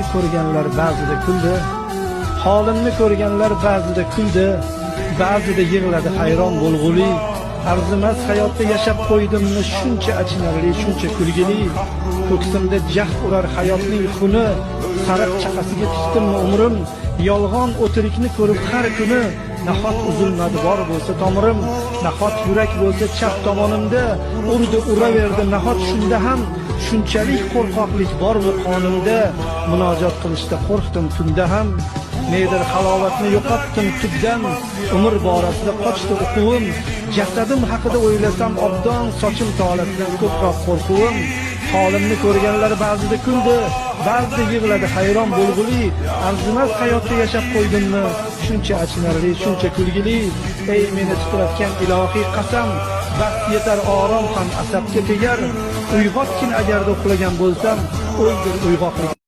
Holimni ko'rganlar ba'zida kuldi. Holimni ko'rganlar ba'zida kuldi, ba'zida yig'ladi hayron bo'lg'uli. Arzimas hayotda yashab qo'ydimni shuncha achinarli, shuncha kulgili. Ko'ksimda jahd urar hayotning xuni, sariq chaqasiga tutdimmi umrim. Yolg'on o'tirikni ko'rib har kuni, nahot uzilmadi bor bo'lsa tomirim. Nahot yurak bo'lsa chap tomonimda, urdi uraverdi nahot shunda ham. Shunchalik qo'rqoqlik bormi qonimda, munojot qilishda qo'rqdim tunda ham. Nedir halovatni yo'qotdim tubdan, umr borasida qochdi o'quvim. Jasadim haqida o'ylasam obdon, sochim tolasidan ko'proq qo'rquvim. Holimni ko'rganlar ba'zida kuldi, ba'zida yig'ladi hayron bo'lg'uli. Arzimas hayotda yashab qo'ydimmi shuncha achinarli, shuncha kulgili. Ey meni titratgan ilohiy qasam, bas yetar orom ham asabga tegar. Uyg'otgin agarda uxlagan bo'lsam, o'ldir uyg'oqlik.